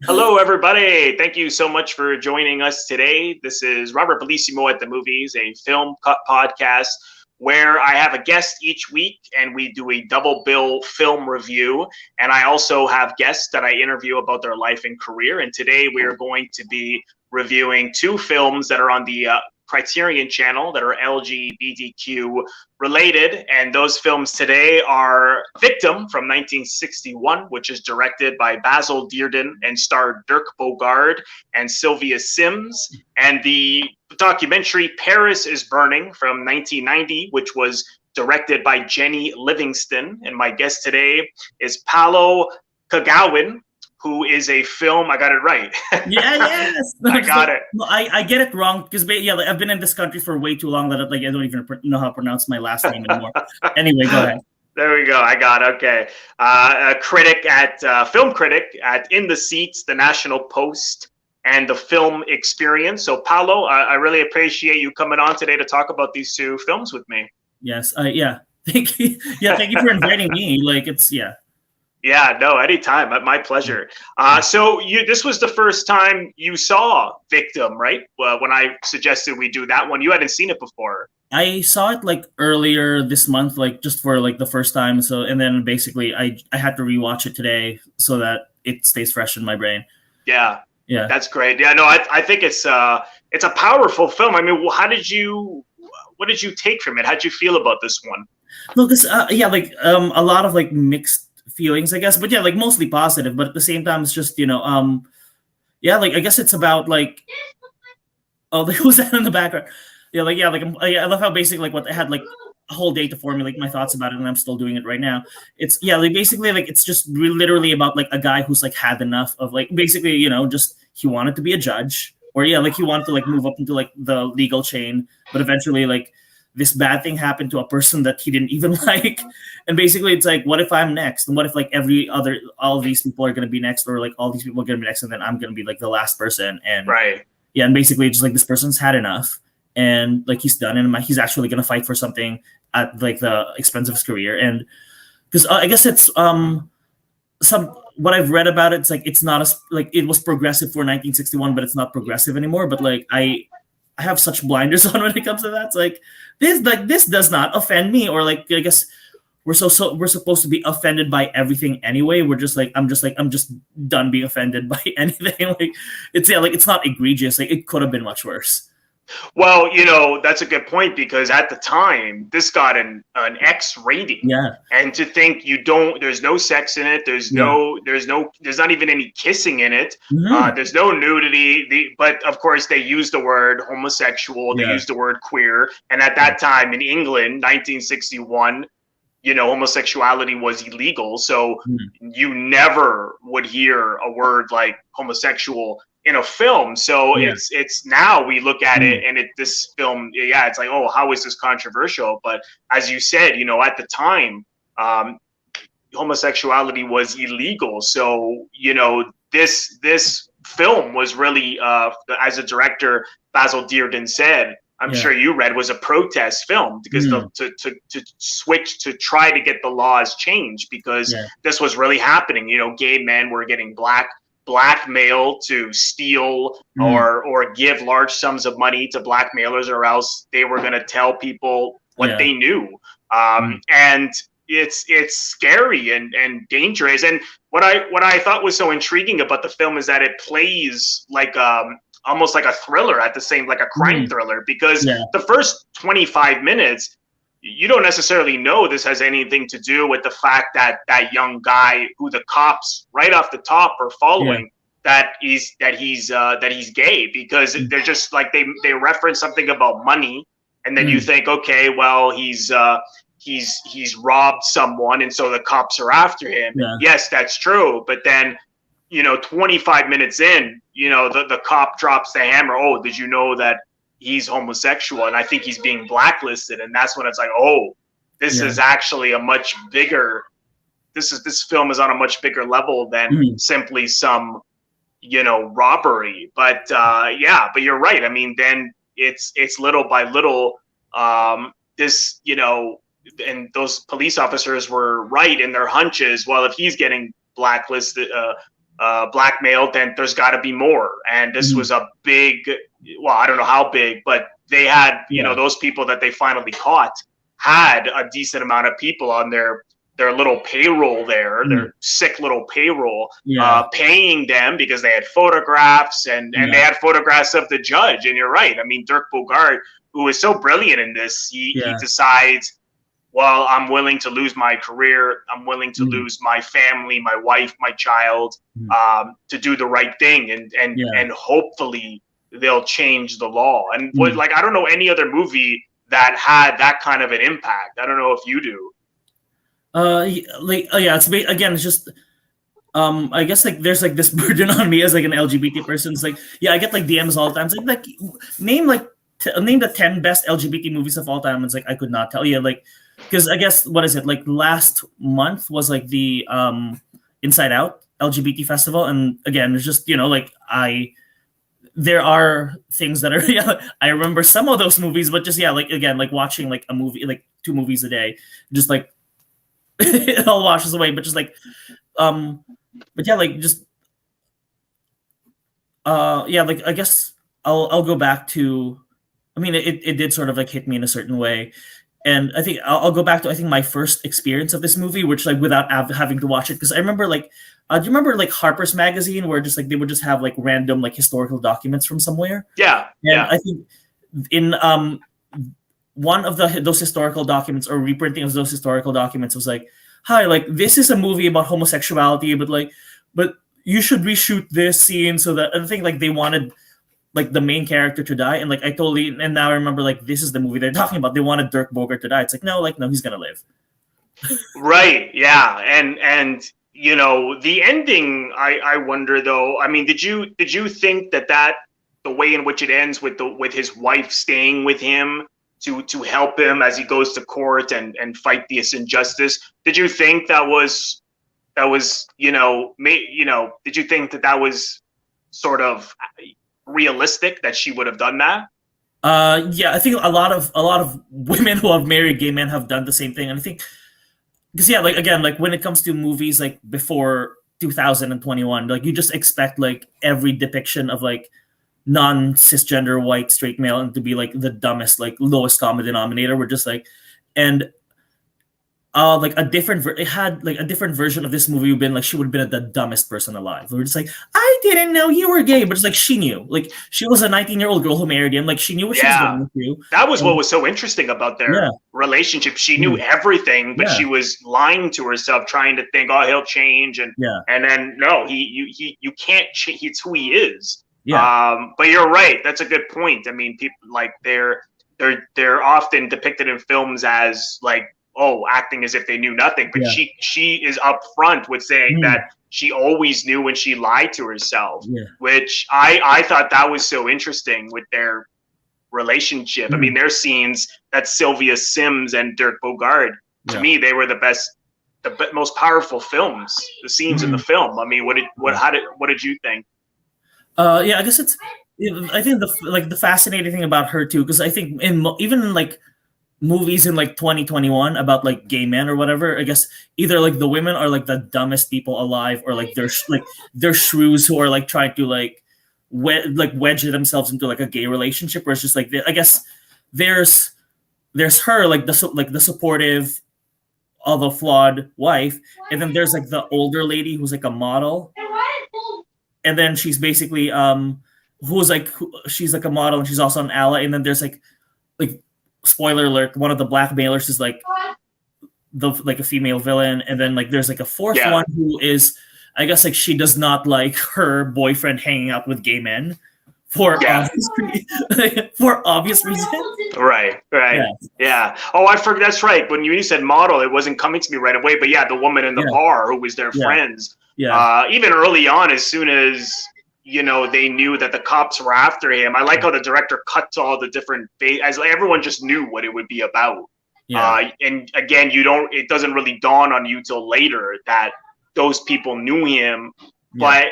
Hello, everybody. Thank you so much for joining us today. This is Robert Bellissimo at the Movies, a film cut podcast where I have a guest each week and we do a double bill film review. And I also have guests that I interview about their life and career. And today we are going to be reviewing two films that are on the Criterion channel that are LGBTQ related. And those films today are Victim from 1961, which is directed by Basil Dearden and starred Dirk Bogarde and Sylvia Sims, and the documentary Paris is Burning from 1990, which was directed by Jennie Livingston. And my guest today is Paolo Kagawan, who is a film. I got it right. Yeah, yes. I got it. No, I get it wrong because I've been in this country for way too long that I don't even know how to pronounce my last name anymore. Anyway, go ahead. There we go. I got it. Okay. A critic at film critic at In the Seats, the National Post, and the Film Experience. So, Paolo, I really appreciate you coming on today to talk about these two films with me. Yes. Yeah. Thank you. Yeah. Thank you for inviting me. Yeah. Yeah, no, anytime. My pleasure. So this was the first time you saw Victim, right? Well, when I suggested we do that one, you hadn't seen it before. I saw it earlier this month, just for the first time. So, and then basically I had to rewatch it today so that it stays fresh in my brain. Yeah. Yeah. That's great. Yeah, no, I think it's a powerful film. I mean, what did you take from it? How'd you feel about this one? No, because a lot of mixed feelings, I guess, but yeah, mostly positive. But at the same time, it's just I guess it's about oh, who's that in the background? Yeah, I love how basically what I had a whole day to formulate my thoughts about it, and I'm still doing it right now. It's basically it's just literally about a guy who's had enough of basically just he wanted to be a judge, or he wanted to move up into the legal chain, but eventually this bad thing happened to a person that he didn't even like, and basically it's what if I'm next, and what if all of these people are going to be next, or all these people are going to be next, and then I'm going to be the last person, and right. Yeah, and basically just this person's had enough, and he's done, and he's actually going to fight for something at the expense of his career. And because I guess it's some what I've read about it, it's not as it was progressive for 1961, but it's not progressive anymore. But I have such blinders on when it comes to that. It's this does not offend me, or I guess we're supposed to be offended by everything anyway. We're just I'm just done being offended by anything. It's not egregious. It could have been much worse. Well, that's a good point, because at the time this got an X rating. Yeah. And to think there's no sex in it. There's not even any kissing in it. Mm-hmm. There's no nudity. But of course they use the word homosexual. They use the word queer. And at that time in England, 1961, homosexuality was illegal. So you never would hear a word like homosexual in a film. So it's now we look at it, and this film, it's oh, how is this controversial? But as you said, at the time, homosexuality was illegal. So this film was really, as a director, Basil Dearden said, I'm sure you read, was a protest film, because to switch to try to get the laws changed, because this was really happening. Gay men were getting blackmail to steal or give large sums of money to blackmailers, or else they were going to tell people what they knew. And it's scary and dangerous. And what I thought was so intriguing about the film is that it plays almost like a thriller at the same, like a crime thriller, because the first 25 minutes, you don't necessarily know this has anything to do with the fact that that young guy, who the cops right off the top are following, that he's gay, because they're just they reference something about money, and then you think, okay, well, he's robbed someone, and so the cops are after him. Yes, that's true, but then 25 minutes in, the cop drops the hammer. Oh, did you know that he's homosexual, and I think he's being blacklisted? And that's when it's oh, this is actually a much bigger, this film is on a much bigger level than simply some robbery. But but you're right. I mean, then it's little by little, this and those police officers were right in their hunches. Well, if he's getting blacklisted, blackmailed, then there's got to be more. And this was a big, well, I don't know how big, but they had, you know, those people that they finally caught had a decent amount of people on their little payroll there, their sick little payroll, paying them because they had photographs and they had photographs of the judge. And you're right. I mean, Dirk Bogarde, who is so brilliant in this, he decides, well, I'm willing to lose my career. I'm willing to lose my family, my wife, my child, to do the right thing. And hopefully they'll change the law. And like, I don't know any other movie that had that kind of an impact. I don't know if you do. It's just I guess like there's like this burden on me as like an LGBT person. It's like, I get like DMs all the time. It's like name the 10 best LGBT movies of all time. It's like I could not tell you, like, because I guess what is it, like last month was like the Inside Out LGBT festival, and again it's just, you know, like there are things that are I remember some of those movies, but just like again, like watching like a movie, like 2 movies a day, just like it all washes away. But just like but like just like I guess I'll go back to, I mean, it did sort of like hit me in a certain way. And I think I'll go back to, I think, my first experience of this movie, which like without having to watch it, because I remember like, do you remember like Harper's Magazine, where just like they would just have like random like historical documents from somewhere? And I think in one of those historical documents, or reprinting of those historical documents, was like, hi, like this is a movie about homosexuality, but you should reshoot this scene so that, I think like they wanted like the main character to die, and like and now I remember like this is the movie they're talking about. They wanted Dirk Bogarde to die. It's like no, he's gonna live. Right. Yeah. And you know, the ending, I wonder though. I mean, did you think that the way in which it ends with his wife staying with him to help him as he goes to court and fight this injustice, did you think that was you know, did you think that was sort of realistic that she would have done that? I think a lot of women who have married gay men have done the same thing. And I think because like again, like when it comes to movies like before 2021, like you just expect like every depiction of like non-cisgender white straight male and to be like the dumbest, like lowest common denominator. We're just like, and like a different version of this movie would been like she would have been the dumbest person alive. We were just like, I didn't know you were gay, but it's like she knew. Like she was a 19-year-old girl who married him. Like she knew what she was going through. That was what was so interesting about their relationship. She knew everything, but she was lying to herself, trying to think, oh, he'll change, and then no, you can't change. It's who he is. But you're right. That's a good point. I mean, people like they're often depicted in films as like, oh, acting as if they knew nothing. But she is upfront with saying that she always knew when she lied to herself, which I thought that was so interesting with their relationship. I mean, their scenes, that Sylvia Sims and Dirk Bogarde, to me, they were the most powerful films, the scenes in the film. I mean, what did you think? I guess I think the fascinating thing about her too, because I think even in like movies in like 2021 about like gay men or whatever, I guess either like the women are like the dumbest people alive, or like they're shrews who are like trying to like wedge themselves into like a gay relationship, where it's just like I guess there's her like the supportive although flawed wife, and then there's like the older lady who's like a model, and then she's basically she's like a model and she's also an ally, and then there's like spoiler alert, one of the blackmailers is like a female villain, and then like there's like a fourth one who is, I guess, like she does not like her boyfriend hanging out with gay men for obvious reasons. Right. Yeah. Oh, I forgot. That's right. When you said model, it wasn't coming to me right away. But the woman in the bar who was their friends. Even early on, as soon as they knew that the cops were after him. I like how the director cut to all the different as everyone just knew what it would be about. And again, it doesn't really dawn on you till later that those people knew him. But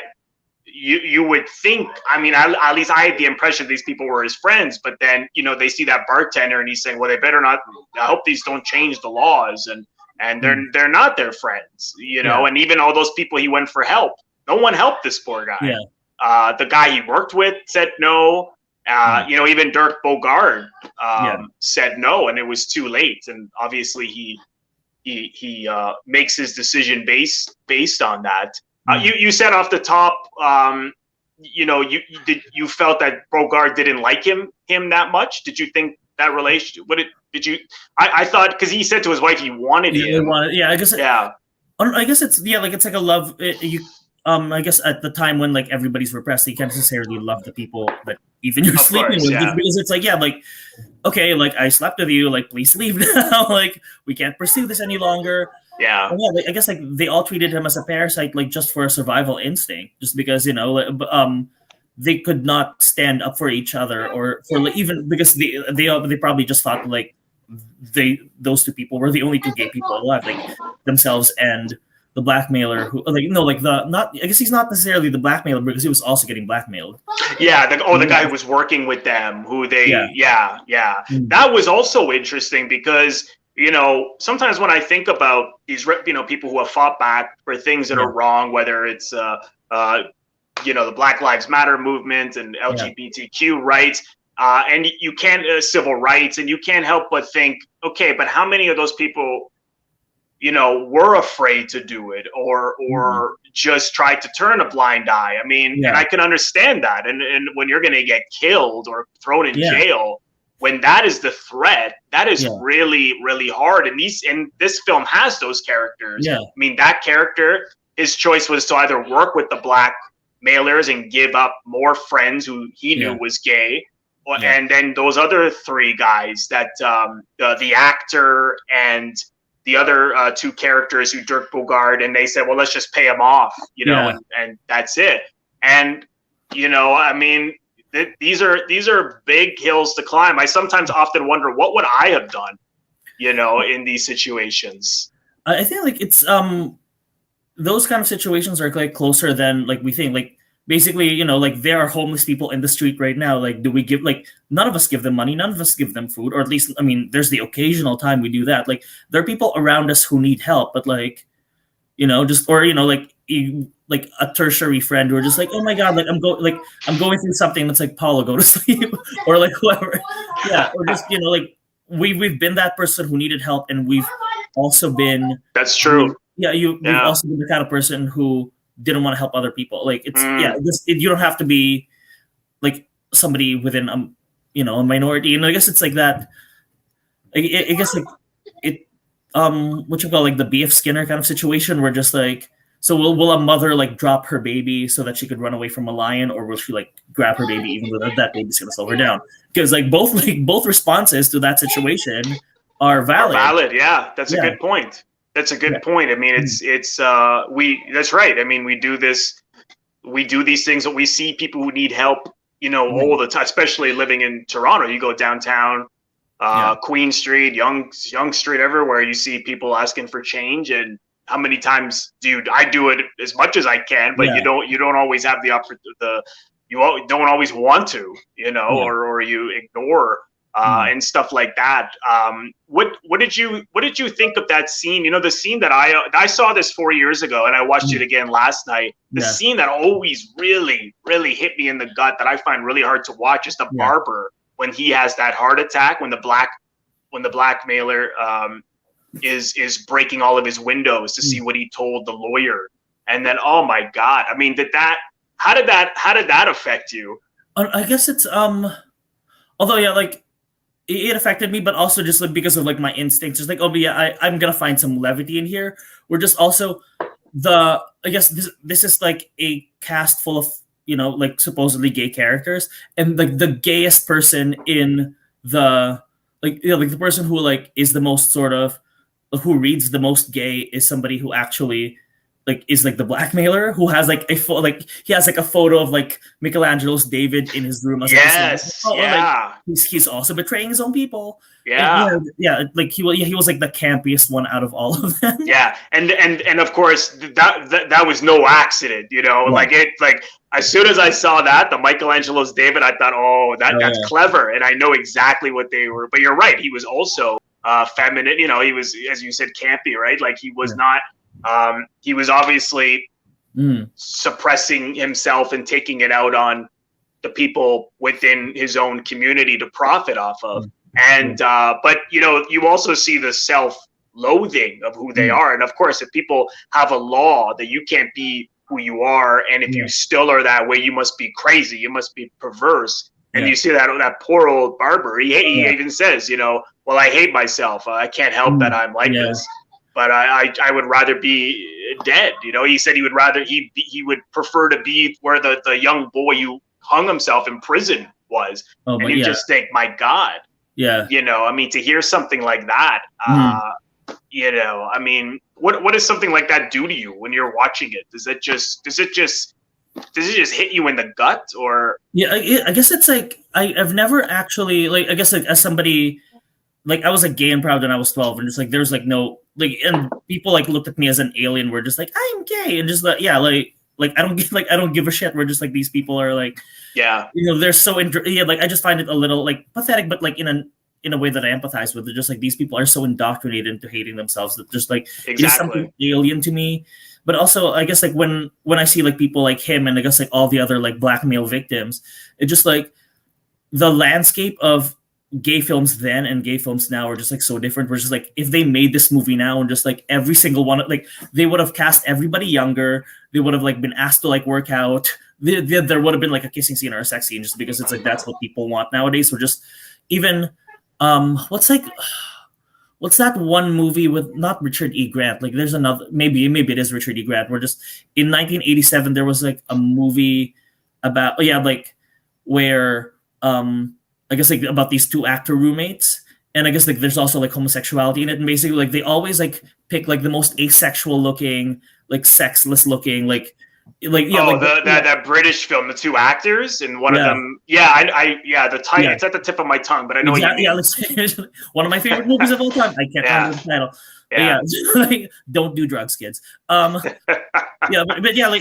you would think, I mean, at least I had the impression these people were his friends, but then, they see that bartender and he's saying, well, they better not, I hope these don't change the laws. And they're not their friends, and even all those people he went for help. no one helped this poor guy. Yeah. The guy he worked with said no. You know, even Dirk Bogarde said no, and it was too late. And obviously, he makes his decision based on that. You said off the top, you know, you felt that Bogarde didn't like him that much. Did you think that relationship? Did you? I thought, because he said to his wife he wanted him. I guess. Yeah. I guess it's like it's like a love. I guess at the time when like everybody's repressed, you can't necessarily love the people that even you're sleeping with, just because it's like, like, okay, like I slept with you, like please leave now, like we can't pursue this any longer. Yeah. And like, I guess like they all treated him as a parasite, like just for a survival instinct, just because, you know, they could not stand up for each other, or for like, even because they probably just thought like those two people were the only two gay people alive, like themselves and the blackmailer, who like I guess he's not necessarily the blackmailer because he was also getting blackmailed. Yeah, the guy who was working with them, who they that was also interesting, because, you know, sometimes when I think about these, you know, people who have fought back for things that are wrong, whether it's you know, the Black Lives Matter movement and LGBTQ rights, and you can't civil rights, and you can't help but think, okay, but how many of those people, you know, were afraid to do it, or just tried to turn a blind eye? I mean, and I can understand that. And when you're going to get killed or thrown in jail, when that is the threat, that is really, really hard. And this film has those characters. Yeah. I mean, that character, his choice was to either work with the black mailers and give up more friends who he knew was gay. And then those other three guys, that the actor and the other two characters, who Dirk Bogarde, and they said, well, let's just pay him off, you know, and that's it. And, you know, I mean, these are big hills to climb. I sometimes often wonder, what would I have done, you know, in these situations? I think like it's those kind of situations are like closer than like we think. Like basically, you know, like there are homeless people in the street right now. Like, do we give, like, none of us give them money, none of us give them food, or at least, I mean, there's the occasional time we do that. Like, there are people around us who need help, but like, you know, just, or, you know, like a tertiary friend who are just like, oh my God, like I'm going through something that's like, Paula, go to sleep, or like whoever. Yeah. Or just, you know, like we've been that person who needed help, and we've also been. That's true. You've also been the kind of person who didn't want to help other people. Like it's you don't have to be like somebody within you know, a minority, and I guess it's like that. I guess like it what you call like the B.F. Skinner kind of situation, where just like, so will a mother like drop her baby so that she could run away from a lion, or will she like grab her baby even though that baby's gonna slow her down? Because like both responses to that situation are valid. Yeah, that's a good point. That's a good point. I mean, it's that's right. I mean, we do these things that we see people who need help, you know, all the time, especially living in Toronto. You go downtown, Queen Street, Young Street, everywhere, you see people asking for change. And how many times I do it as much as I can, but you don't always have you don't always want to, you know, or you ignore and stuff like that. What did you think of that scene? You know, the scene that I saw this 4 years ago, and I watched it again last night. The scene that always really, really hit me in the gut, that I find really hard to watch, is the barber, when he has that heart attack, when the blackmailer is breaking all of his windows to see what he told the lawyer. And then, oh my God, I mean, how did that affect you? I guess it's although like it affected me, but also just like because of like my instincts, just like, oh, but yeah, I'm gonna find some levity in here. We're just also I guess this is like a cast full of, you know, like supposedly gay characters, and like the gayest person in the like, you know, like the person who like is the most sort of, who reads the most gay, is somebody who actually like is like the blackmailer, who has like he has like a photo of like Michelangelo's David in his room. Like, he's also betraying his own people. Like he was like the campiest one out of all of them. And of course that was no accident, you know. Like as soon as I saw that, the Michelangelo's David, I thought, oh, that's clever, and I know exactly what they were. But you're right, he was also feminine, you know. He was, as you said, campy, right? Like he was not. He was obviously suppressing himself and taking it out on the people within his own community to profit off of. And but you also see the self-loathing of who they are. And of course, if people have a law that you can't be who you are, and if you still are that way, you must be crazy, you must be perverse. And you see that poor old barber, he even says, well, I hate myself, I can't help that I'm like this, but I would rather be dead. He said he would prefer to be where the young boy who hung himself in prison was. And you just think, my God, to hear something like that, what does something like that do to you when you're watching it? Does it just hit you in the gut? Or I guess it's like I've never actually, like, I guess, like, as somebody, like, I was like gay and proud when I was 12, and just like there's like no, like, and people like looked at me as an alien. We're just like, I'm gay, and just like I don't give a shit. We're just like, these people are like, they're so like, I just find it a little like pathetic, but like in a way that I empathize with. They're just like, these people are so indoctrinated into hating themselves that just like it is something alien to me. But also, I guess, like, when I see like people like him and I guess like all the other like black male victims, it just like the landscape of gay films then and gay films now are just like so different. We're just like, if they made this movie now and just like every single one, like, they would have cast everybody younger, they would have like been asked to like work out, there would have been like a kissing scene or a sex scene, just because it's like that's what people want nowadays. We're just even what's that one movie with not Richard E. Grant? Like, there's another, maybe it is Richard E. Grant. Where just in 1987 there was like a movie about where I guess like about these two actor roommates, and I guess like there's also like homosexuality in it, and basically like they always like pick like the most asexual looking, like sexless looking, that British film, the two actors, and one of them, the title, it's at the tip of my tongue, but I know what you mean. One of my favorite movies of all time. I can't remember the title. Like, don't do drugs, kids. But like, I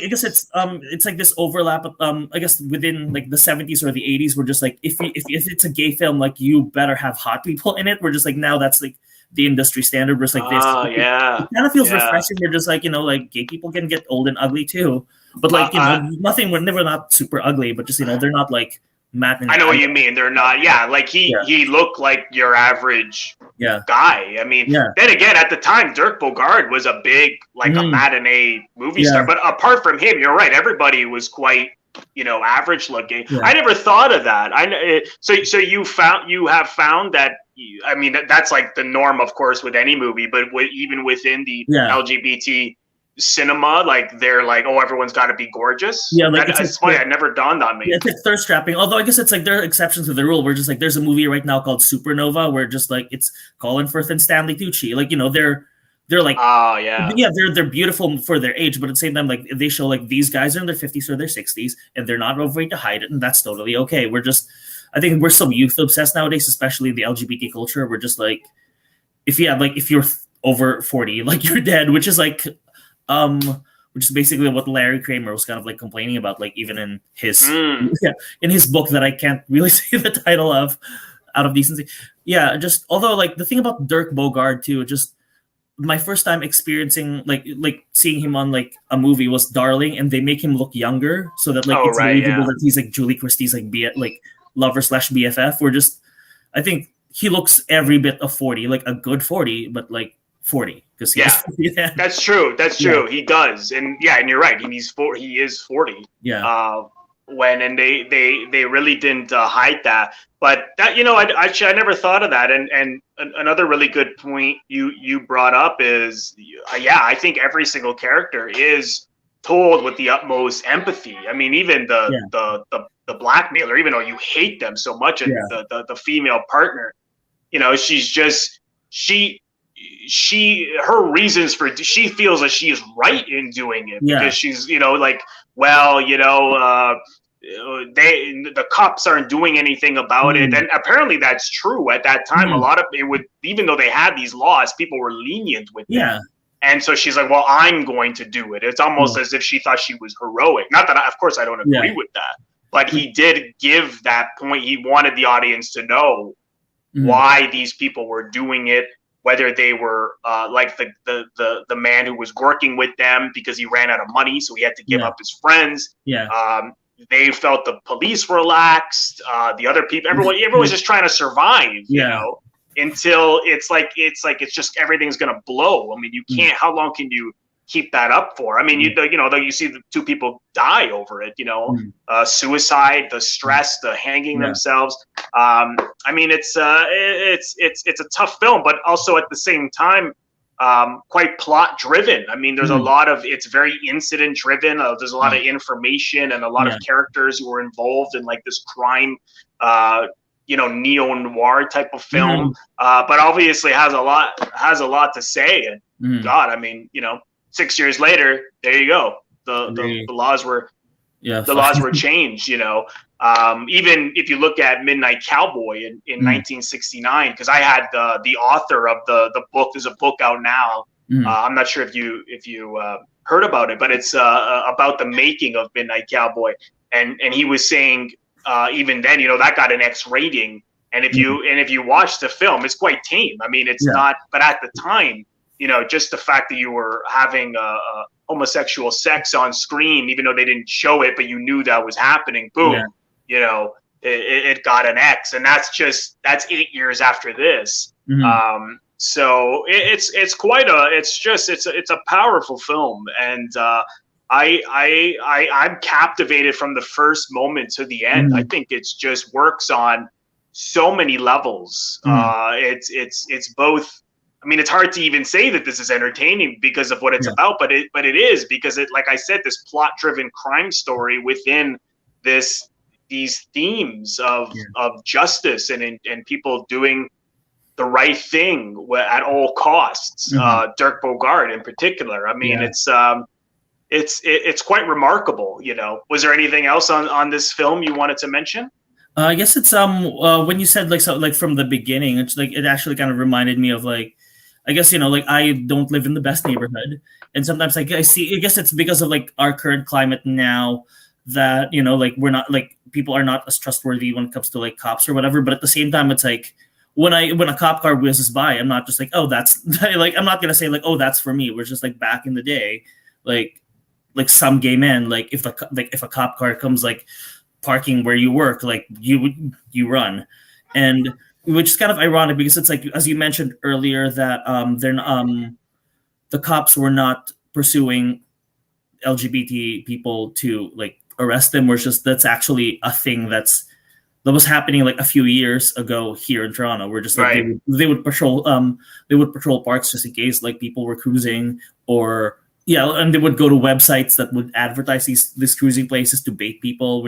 guess it's like this overlap of, I guess within like the 70s or the 80s, we're just like, if it's a gay film, like, you better have hot people in it. We're just like, now that's like the industry standard. We're just like, this. It kind of feels refreshing. We're just like, like, gay people can get old and ugly too, but like, nothing. We're never not super ugly, but just they're not like Matt. I know what you mean. They're not. Yeah, like he looked like your average guy. I mean, then again, at the time, Dirk Bogarde was a big a matinee movie star. But apart from him, you're right. Everybody was quite average looking. I never thought of that. So you have found that. I mean, that's like the norm, of course, with any movie, but even within the LGBT cinema, like, they're like, oh, everyone's got to be gorgeous. It's funny. It never dawned on me. It's like thirst trapping. Although I guess it's like there are exceptions to the rule. We're just like, there's a movie right now called Supernova where just like it's Colin Firth and Stanley Tucci. Like, they're like, they're beautiful for their age, but at the same time, like, they show like these guys are in their 50s or their 60s and they're not afraid to hide it, and that's totally okay. I think we're so youth obsessed nowadays, especially the LGBT culture. We're just like, if you're over 40, like, you're dead, which is like, which is basically what Larry Kramer was kind of like complaining about, like, even in his in his book that I can't really say the title of, Out of Decency. Just although, like, the thing about Dirk Bogarde too, just my first time experiencing like seeing him on like a movie was Darling, and they make him look younger so that like it's believable that he's like Julie Christie's like lover / BFF. I think he looks every bit of 40, like a good 40, but like 40 because that's true. He does, and you're right. He is 40. And they really didn't hide that, but that I never thought of that. And another really good point you brought up is I think every single character is told with the utmost empathy. I mean, even the blackmailer, even though you hate them so much, and the female partner, she's just her reasons for, she feels that she is right in doing it because she's the cops aren't doing anything about it, and apparently that's true at that time. A lot of it would, even though they had these laws, people were lenient with them. And so she's like, well, I'm going to do it. It's almost as if she thought she was heroic. Not that, of course, I don't agree with that, but he did give that point. He wanted the audience to know why these people were doing it, whether they were like the man who was working with them because he ran out of money, so he had to give up his friends. They felt the police were relaxed. The other people, everyone's just trying to survive, you know, until it's just everything's gonna blow. I mean, you can't. How long can you keep that up for? I mean, you see the two people die over it, suicide, the stress, the hanging themselves. I mean, it's a tough film, but also at the same time, quite plot driven. I mean, there's a lot of, it's very incident driven. There's a lot of information and a lot of characters who are involved in like this crime, neo-noir type of film, but obviously has a lot to say. And God, I mean, 6 years later, there you go. The laws were changed. Even if you look at Midnight Cowboy in 1969, because I had the author of the book. There's a book out now. I'm not sure if you heard about it, but it's about the making of Midnight Cowboy, and he was saying even then, that got an X rating, and if you watch the film, it's quite tame. I mean, it's not, but at the time, just the fact that you were having homosexual sex on screen, even though they didn't show it, but you knew that was happening. Boom, it got an X, and that's 8 years after this. So it's quite it's a powerful film, and I'm captivated from the first moment to the end. I think it's just works on so many levels. It's both. I mean, it's hard to even say that this is entertaining because of what it's about, but it is, because it, like I said, this plot-driven crime story within these themes of justice and people doing the right thing at all costs. Dirk Bogarde in particular. I mean, it's quite remarkable. Was there anything else on this film you wanted to mention? I guess it's when you said like from the beginning, it's like it actually kind of reminded me of like, I guess, like I don't live in the best neighborhood. And sometimes I guess it's because of like our current climate now that, like we're not like people are not as trustworthy when it comes to like cops or whatever. But at the same time, it's like when a cop car whizzes by, I'm not just like, oh, that's like, I'm not going to say like, oh, that's for me. We're just like back in the day, like some gay men, like if a cop car comes like parking where you work, like you run. And which is kind of ironic because it's like, as you mentioned earlier, that the cops were not pursuing LGBT people to like arrest them. Where just that's actually a thing that was happening like a few years ago here in Toronto. We're just like they would patrol parks just in case like people were cruising, or and they would go to websites that would advertise these cruising places to bait people.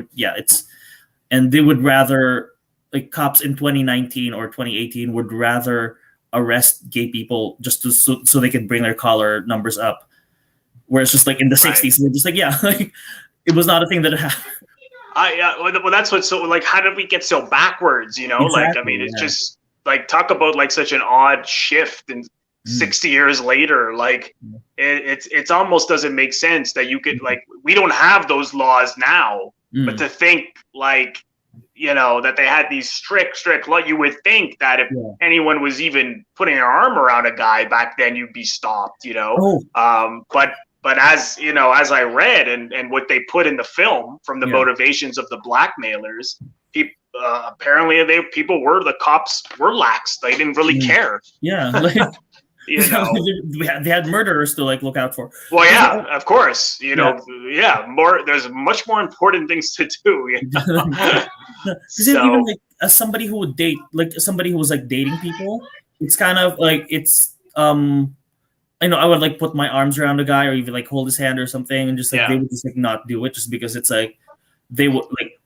And they would rather, like cops in 2019 or 2018 would rather arrest gay people just so they can bring their collar numbers up. Whereas just like in the 60s, they're just like, like it was not a thing that happened. Well, that's what's so like, how did we get so backwards? Exactly, like, I mean, it's just like, talk about like such an odd shift, and 60 years later, like it's almost doesn't make sense that you could like, we don't have those laws now, but to think like, that they had these strict law, you would think that if anyone was even putting their arm around a guy back then, you'd be stopped, but as as I read and what they put in the film from the motivations of the blackmailers, apparently the cops were lax. They didn't really care. They had murderers to like look out for. Well, of course, there's much more important things to do. Even like as somebody who would date, like somebody who was like dating people, it's kind of like I would like put my arms around a guy or even like hold his hand or something, and just like they would just like not do it just because it's like they would like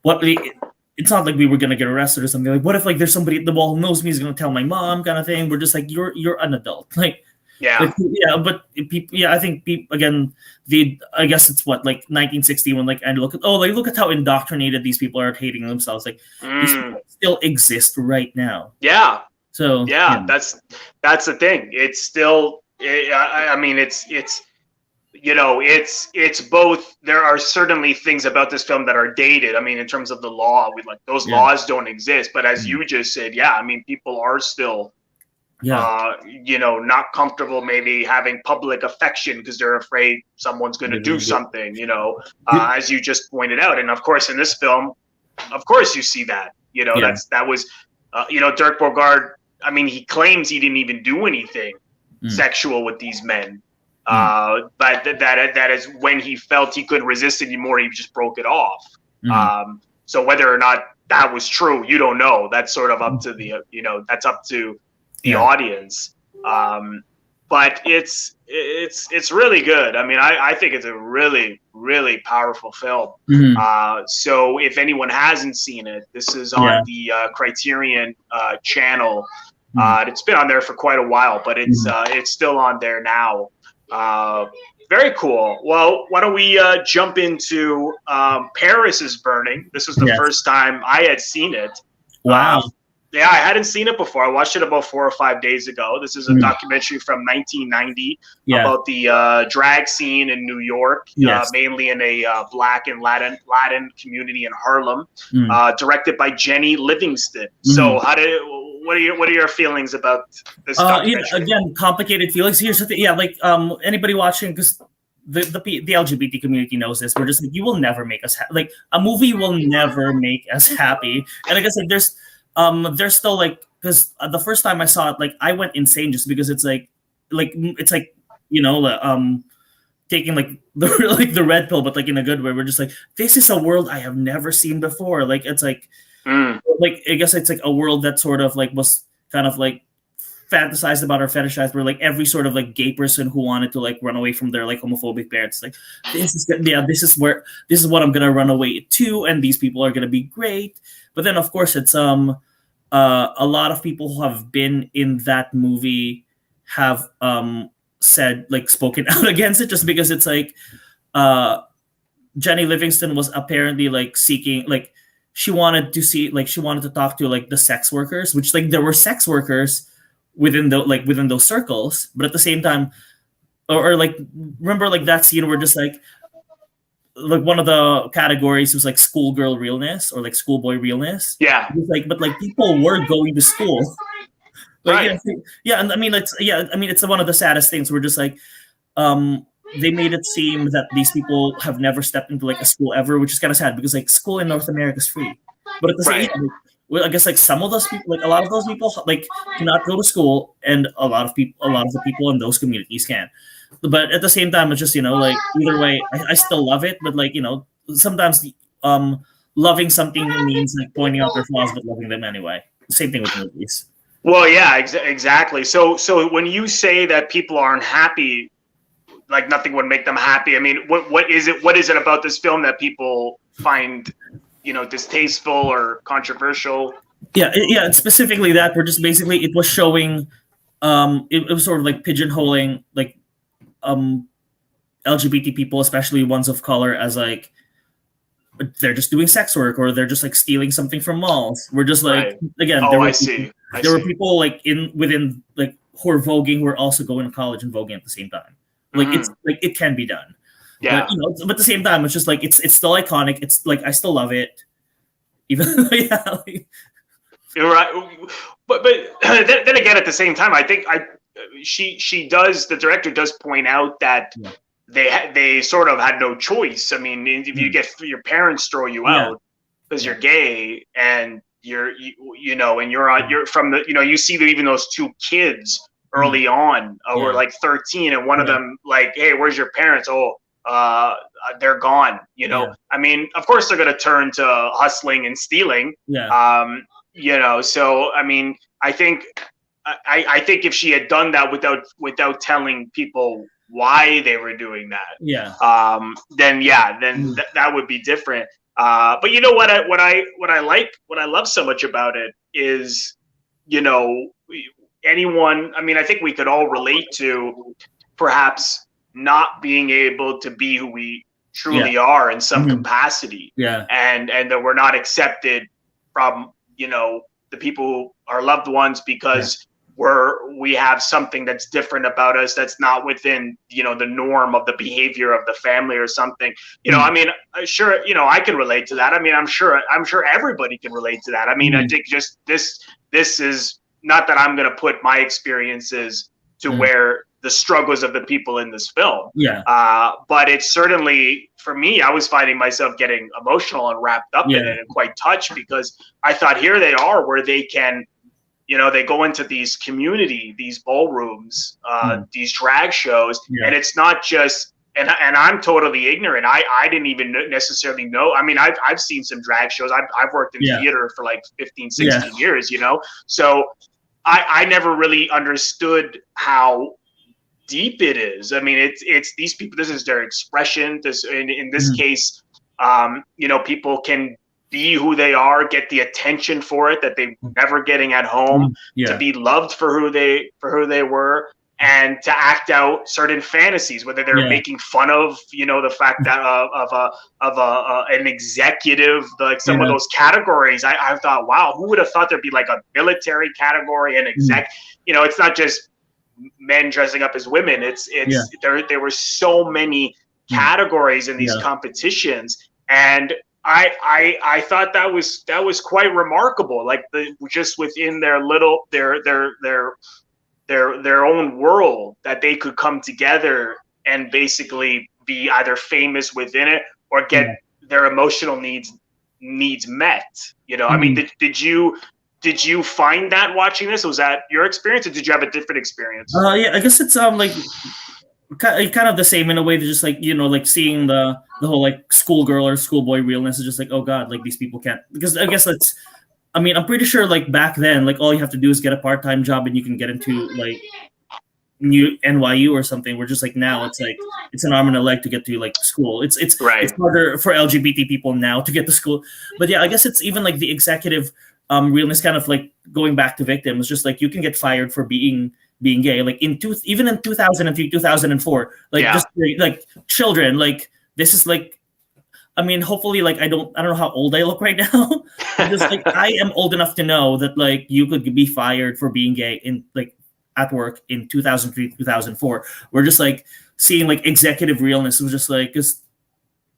it's not like we were gonna get arrested or something. Like, what if like there's somebody at the wall who knows me, is gonna tell my mom, kind of thing. We're just like, you're an adult, like but people, I think people again. I guess it's what like 1960 when like and look at how indoctrinated these people are at hating themselves. Like these people still exist right now. So that's the thing. It's still. I mean, it's it's both. There are certainly things about this film that are dated. I mean, in terms of the law, those laws don't exist. But as you just said, I mean, people are still not comfortable maybe having public affection because they're afraid someone's going to do something, as you just pointed out. And of course, in this film, of course, you see that, that was, Dirk Bogarde. I mean, he claims he didn't even do anything sexual with these men. But that is when he felt he couldn't resist anymore, he just broke it off. So whether or not that was true, you don't know. That's sort of up to the, that's up to the audience. But it's really good. I mean, I think it's a really, really powerful film. So if anyone hasn't seen it, this is on the Criterion channel. It's been on there for quite a while, but it's still on there now. Very cool. Well, why don't we jump into Paris is Burning? This was the first time I had seen it. Wow. Yeah, I hadn't seen it before. I watched it about 4 or 5 days ago. This is a documentary from 1990 about the drag scene in New York, mainly in a Black and Latin community in Harlem, directed by Jennie Livingston. So what are your feelings about this documentary? Again, complicated feelings. Here's the thing. Anybody watching, because the LGBT community knows this. We're just like, you will never make us like a movie will never make us happy. And I guess like there's still like, because the first time I saw it, like I went insane just because it's like taking like the red pill, but like in a good way. We're just like, this is a world I have never seen before. Like it's like I guess it's like a world that sort of like was kind of like fantasized about or fetishized, where like every sort of like gay person who wanted to like run away from their like homophobic parents, like this is what I'm gonna run away to, and these people are gonna be great. But then of course it's a lot of people who have been in that movie have said like spoken out against it, just because it's like Jennie Livingston was apparently like seeking like she wanted to talk to like the sex workers, which like there were sex workers within those circles, but at the same time, or like remember like that scene where just like one of the categories was like schoolgirl realness or like schoolboy realness. Yeah. It was like, but like people were going to school. Like, right. And I mean it's one of the saddest things. We're just like they made it seem that these people have never stepped into like a school ever, which is kind of sad because like school in North America is free. But at the same time, well, I guess like some of those people, like a lot of those people, like cannot go to school, and a lot of the people in those communities can. But at the same time, it's just like either way, I still love it. But like sometimes loving something means like pointing out their flaws, but loving them anyway. Same thing with movies. Well, yeah, exactly. So when you say that people aren't happy, like nothing would make them happy. I mean, what is it? What is it about this film that people find distasteful or controversial? Yeah, specifically that. We're just basically it was showing, it was sort of like pigeonholing like LGBT people, especially ones of color, as like they're just doing sex work or they're just like stealing something from malls. We're just like again. Oh, I see. There were people like within like who are voguing who are also going to college and voguing at the same time. Like it's like it can be done. Yeah. But at the same time, it's just like it's still iconic. It's like I still love it. Even You're right. But then again, at the same time, I think the director does point out that they sort of had no choice. I mean, if you get your parents throw you out because you're gay and you're from the you see that even those two kids early on were like 13, and one of them like, hey, where's your parents? Oh, they're gone. I mean, of course they're gonna turn to hustling and stealing. So I mean, I think if she had done that without telling people why they were doing that, then that would be different. But you know what I love so much about it is, anyone, I mean, I think we could all relate to perhaps not being able to be who we truly are in some capacity. And that we're not accepted from, the people, our loved ones, because we have something that's different about us that's not within, the norm of the behavior of the family or something. I mean, sure, I can relate to that. I mean, I'm sure everybody can relate to that. I mean, I think just this is not that I'm going to put my experiences to where the struggles of the people in this film. But it's certainly, for me, I was finding myself getting emotional and wrapped up in it and quite touched, because I thought, here they are where they can, you know, they go into these community, these ballrooms, these drag shows, and it's not just, and I'm totally ignorant. I didn't even necessarily know. I mean, I've seen some drag shows. I've worked in theater for like 15, 16 years, you know? So I never really understood how deep it is. I mean, it's these people, this is their expression. This, in this case, you know, people can be who they are, get the attention for it that they were never getting at home, to be loved for who they were, and to act out certain fantasies, whether they're making fun of, you know, the fact that an executive, like some of those categories. I thought, wow, who would have thought there'd be like a military category and exec? You know, it's not just men dressing up as women. There were so many categories in these competitions, and I thought that was quite remarkable. Like just within their little their own world, that they could come together and basically be either famous within it or get their emotional needs met. You know, I mean, did you find that watching this? Was that your experience, or did you have a different experience? Yeah, I guess it's like kind of the same in a way. That just like, you know, like seeing the whole like schoolgirl or schoolboy realness is just like, oh God, like these people can't, because I guess that's, I mean, I'm pretty sure like back then, like all you have to do is get a part-time job and you can get into like NYU or something. We're just like, now it's like, it's an arm and a leg to get to like school. It's harder for LGBT people now to get to school. But yeah, I guess it's even like the executive realness, kind of like going back to victims, just like you can get fired for being gay. Like even in 2003, 2004, like just like children, like this is like, I mean, hopefully, like I don't know how old I look right now. Just like I am old enough to know that like you could be fired for being gay in like at work in 2003, 2004. We're just like seeing like executive realness. It was just like,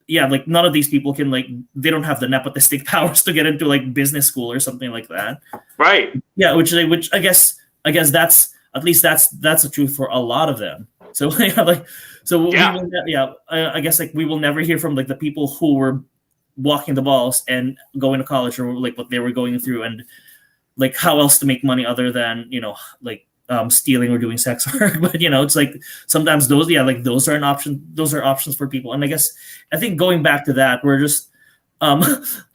like none of these people can, like, they don't have the nepotistic powers to get into like business school or something like that. Right. Yeah, which I guess that's at least that's the truth for a lot of them. So I guess like we will never hear from like the people who were walking the balls and going to college, or like what they were going through, and like how else to make money other than, you know, like stealing or doing sex work. But you know, it's like sometimes those are an option. Those are options for people. And I think going back to that, we're just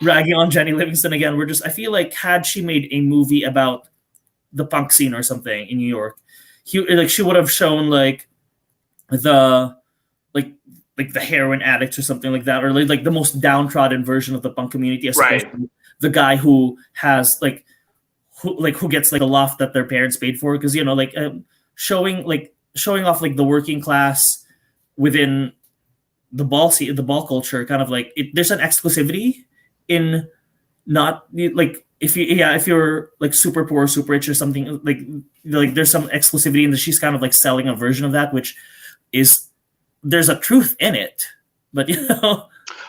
ragging on Jennie Livingston again. I feel like had she made a movie about the punk scene or something in New York, she would have shown like the the heroin addicts or something like that, or like the most downtrodden version of the punk community, as opposed to the guy who has who gets like a loft that their parents paid for, because you know, like showing off like the working class within the ball culture, kind of like there's an exclusivity in not like if you're like super poor, super rich or something, like there's some exclusivity in that. She's kind of like selling a version of that, which is, there's a truth in it, but you know.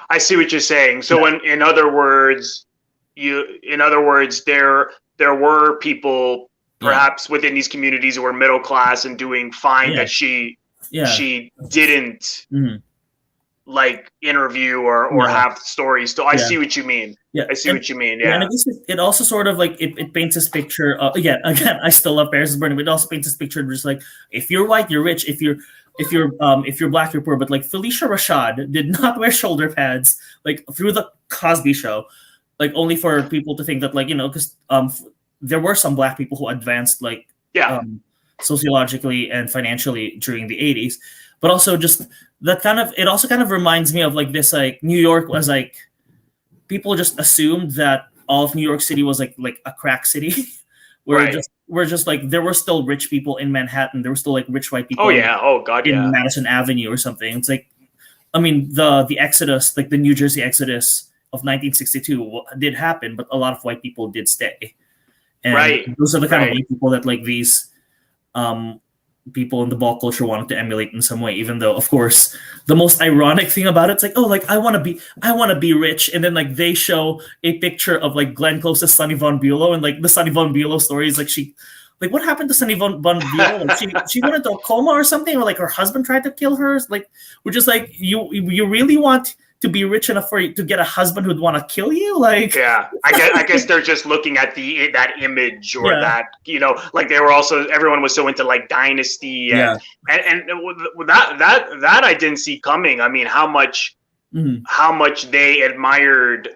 I see what you're saying. So in other words, there were people perhaps within these communities who were middle class and doing fine, that she didn't like interview or have stories. So I see what you mean. I see what you mean. Yeah. And I guess it also sort of like it paints this picture of, again, I still love Paris is Burning, but it also paints this picture of just like, if you're white, you're rich. If you're black, you're poor. But like Felicia Rashad did not wear shoulder pads like through the Cosby Show, like only for people to think that, like, you know, because there were some black people who advanced like sociologically and financially during the 80s, but also just that it also kind of reminds me of like this, like New York was like, people just assumed that all of New York City was like a crack city. We're just like, there were still rich people in Manhattan. There were still like rich white people. In Madison Avenue or something. It's like, I mean, the exodus, like the New Jersey exodus of 1962 did happen, but a lot of white people did stay. And those are the kind of white people that like these people in the ball culture wanted to emulate in some way, even though, of course, the most ironic thing about it's like, oh, like I want to be rich, and then like they show a picture of like Glenn Close's Sunny Von Bulow, and like the Sunny Von Bulow story is like what happened to Sunny Von Bulow? Like she went into a coma or something, or like her husband tried to kill her. Like we're just like, you really want to be rich enough to get a husband who'd want to kill you? Like, yeah, I guess they're just looking at that image, or that, you know, like they were also, everyone was so into like Dynasty, and that I didn't see coming. I mean, how much they admired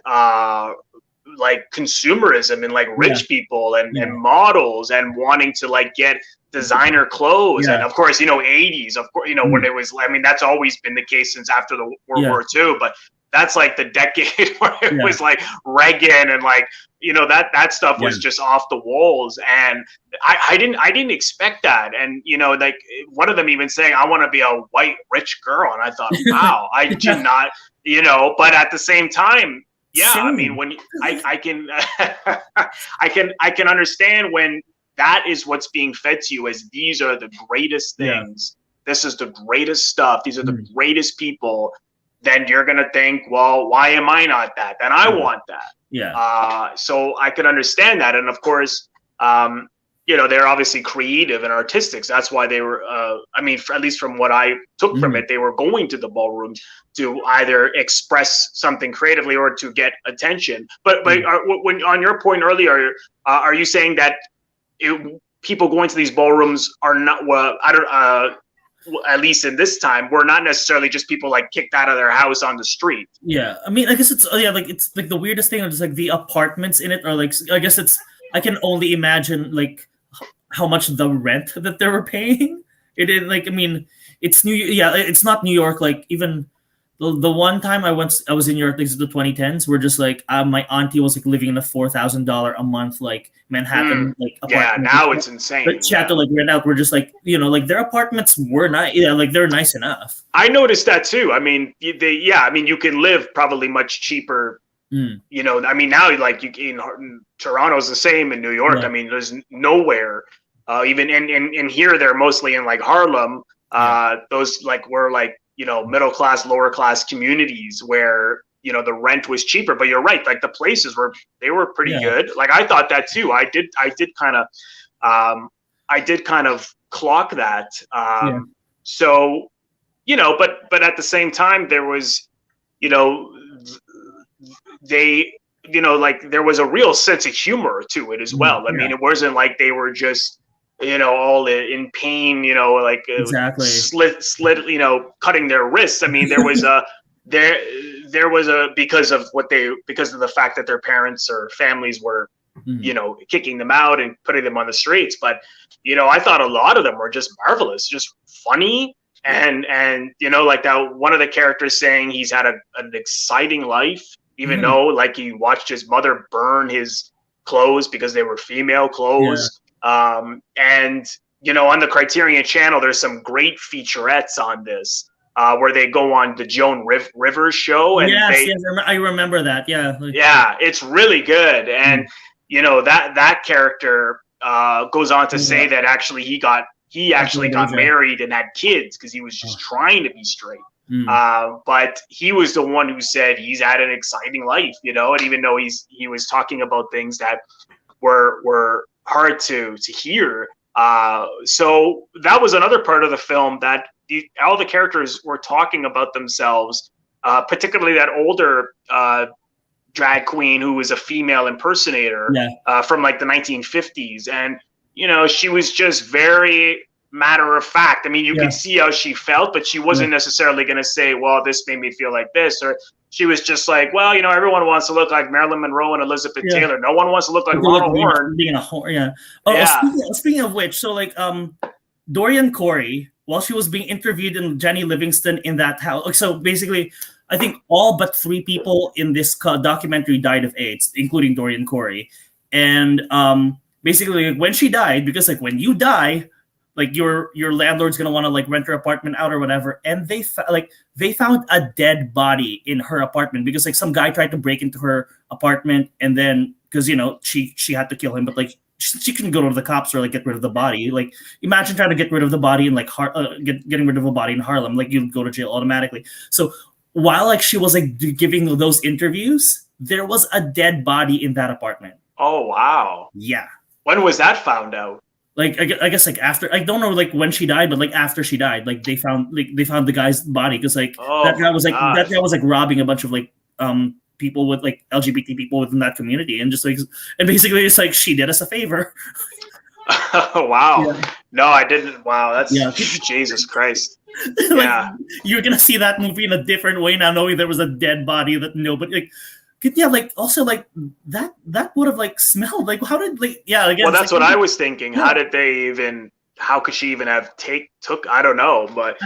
like consumerism and like rich people and models and wanting to like get designer clothes, and of course, you know, 80s, of course, you know, when it was, I mean, that's always been the case since after the World War II, but that's like the decade where it was like Reagan, and like, you know, that stuff was just off the walls, and I didn't expect that. And you know, like one of them even saying, I want to be a white rich girl, and I thought, wow, I did not, you know, but at the same time, I mean, when I can I can understand when that is what's being fed to you, as these are the greatest things. This is the greatest stuff. These are the greatest people. Then you're going to think, well, why am I not that? Then I want that. So I could understand that. And of course, you know, they're obviously creative and artistic. So that's why they were, I mean, at least from what I took from it, they were going to the ballrooms to either express something creatively or to get attention. But when, on your point earlier, are you saying that people going to these ballrooms are not, well, I don't, at least in this time, we're not necessarily just people like kicked out of their house on the street? Yeah, I mean, I guess it's like it's like the weirdest thing is like the apartments in it are like, I guess I can only imagine like how much the rent that they were paying. It is like, I mean, it's it's not New York. Like even the one time I was in New York, like the 2010s, where just like my auntie was like living in a $4,000 a month like Manhattan like apartment. Yeah, now it's insane. But she had to like rent out. We're just like, you know, like their apartments were nice. Yeah, like they're nice enough. I noticed that too. I mean, I mean, you can live probably much cheaper. You know, I mean, now like in Toronto's the same, in New York. I mean, there's nowhere. Even in here, they're mostly in like Harlem. Those like were like, you know, middle class, lower class communities where, you know, the rent was cheaper. But you're right, like the places were pretty good. Like I thought that too. I did kind of clock that. So, you know, but at the same time, there was, you know, you know, like there was a real sense of humor to it as well. I mean, it wasn't like they were just, you know, all in pain, you know, like slit, you know, cutting their wrists. I mean, there was there was because of the fact that their parents or families were, you know, kicking them out and putting them on the streets. But, you know, I thought a lot of them were just marvelous, just funny. And, you know, like that one of the characters saying he's had an exciting life, even though like he watched his mother burn his clothes because they were female clothes. And, you know, on the Criterion channel, there's some great featurettes on this, where they go on the Joan Rivers show. And I remember that. Yeah. Yeah, it's really good. And, you know, that character goes on to say that actually he actually got married and had kids because he was just trying to be straight. But he was the one who said he's had an exciting life, you know, and even though he was talking about things that were hard to hear. So that was another part of the film that all the characters were talking about themselves, particularly that older drag queen who was a female impersonator from like the 1950s. And, you know, she was just very matter of fact. I mean, you could see how she felt, but she wasn't necessarily going to say, well, this made me feel like this, or she was just like, well, you know, everyone wants to look like Marilyn Monroe and Elizabeth Taylor. No one wants to look like Lana Horne. Being a horn, speaking of which, so like Dorian Corey, while she was being interviewed in Jennie Livingston in that house, so basically, I think all but 3 people in this documentary died of AIDS, including Dorian Corey. And basically, when she died, because like when you die, like your landlord's gonna want to like rent her apartment out or whatever, and they found a dead body in her apartment because like some guy tried to break into her apartment, and then because you know she had to kill him, but like she couldn't go to the cops or like get rid of the body. Like imagine trying to get rid of the body in like getting rid of a body in Harlem, like you'd go to jail automatically. So while like she was like giving those interviews, there was a dead body in that apartment. Oh wow. Yeah. When was that found out? Like I guess like after, I don't know like when she died, but like after she died, like they found the guy's body because like that guy was like robbing a bunch of like people with like LGBT people within that community, and just like and basically it's like she did us a favor. Wow. Yeah. No, I didn't. Wow, that's Jesus Christ. Like, yeah, you're gonna see that movie in a different way now, knowing there was a dead body that nobody like. Yeah, like also like that would have like smelled like how did like again, well that's like, what I was thinking. Yeah. How could she even have took I don't know, but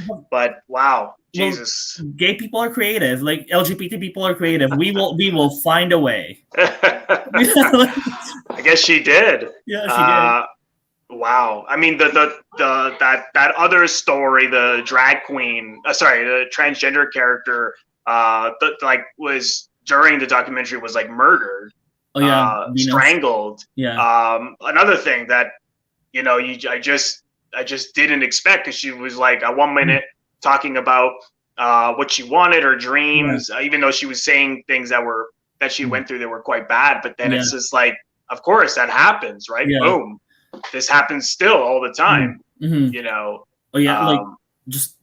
wow, Jesus. Well, gay people are creative, like LGBT people are creative. We will find a way. I guess she did. Yeah, she did. Wow. I mean that other story, the drag queen, the transgender character that like was during the documentary was like murdered, strangled. Yeah. Another thing that I just didn't expect, because she was like at one minute talking about what she wanted, her dreams, even though she was saying things that she went through that were quite bad. But then it's just like, of course that happens, right? Yeah. Boom, this happens still all the time. Mm-hmm. Oh yeah, like. Just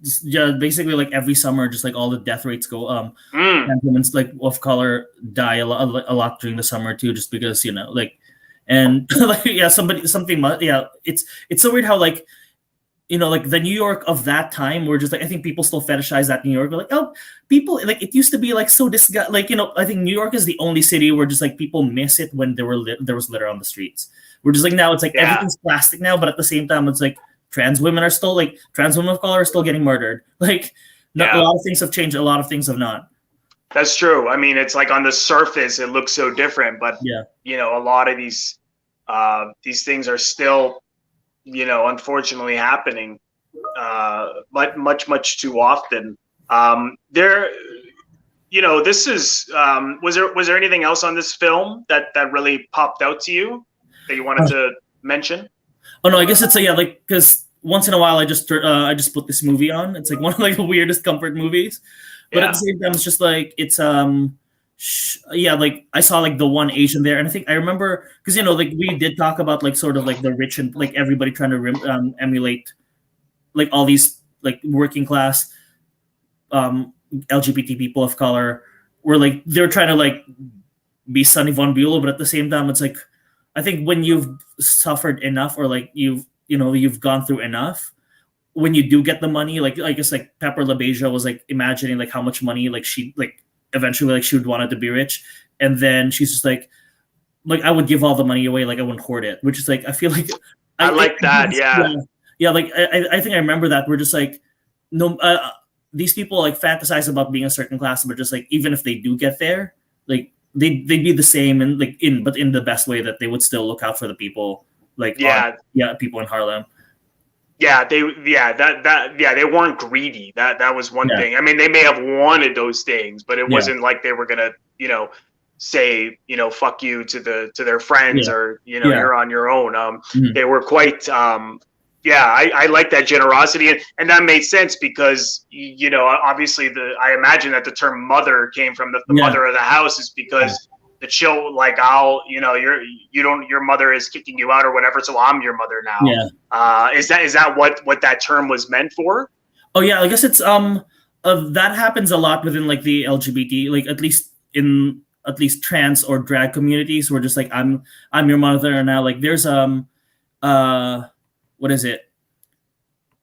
basically like every summer, just like all the death rates go and women like of color die a lot during the summer too, just because and like it's so weird how like like the New York of that time, where just like I think people still fetishize that New York, but like people like it used to be like so like I think New York is the only city where just like people miss it when there was litter on the streets. We're just like now it's like everything's plastic now, but at the same time it's like trans women of color are still getting murdered. Like, a lot of things have changed. A lot of things have not. That's true. I mean, it's like on the surface, it looks so different, but a lot of these things are still, unfortunately happening, but much too often. This is. Was there anything else on this film that really popped out to you that you wanted to mention? Oh no, I guess it's like because once in a while I just put this movie on. It's like one of like the weirdest comfort movies, but at the same time it's just like it's like I saw like the one Asian there, and I think I remember because like we did talk about like sort of like the rich and like everybody trying to emulate like all these like working class LGBT people of color, where like they're trying to like be Sonny Von Bulow, but at the same time it's like I think when you've suffered enough, or like you've gone through enough, when you do get the money, like I guess like Pepper LaBeija was like imagining like how much money like she like eventually like she would want it to be rich, and then she's just like I would give all the money away, like I wouldn't hoard it, which is like I feel like I like that, like I think I remember that we're just like no these people like fantasize about being a certain class, but just like even if they do get there, like they'd be the same and like in the best way, that they would still look out for the people like people in Harlem. They weren't greedy. That was one thing. I mean, they may have wanted those things, but it wasn't like they were gonna say fuck you to their friends or you're on your own. They were quite I like that generosity, and that made sense because obviously I imagine that the term mother came from the mother of the house, is because the chill like your mother is kicking you out or whatever, so I'm your mother now. Is that what that term was meant for? Oh yeah, I guess it's that happens a lot within like the LGBT, like at least trans or drag communities, where just like I'm your mother now. Like there's what is it?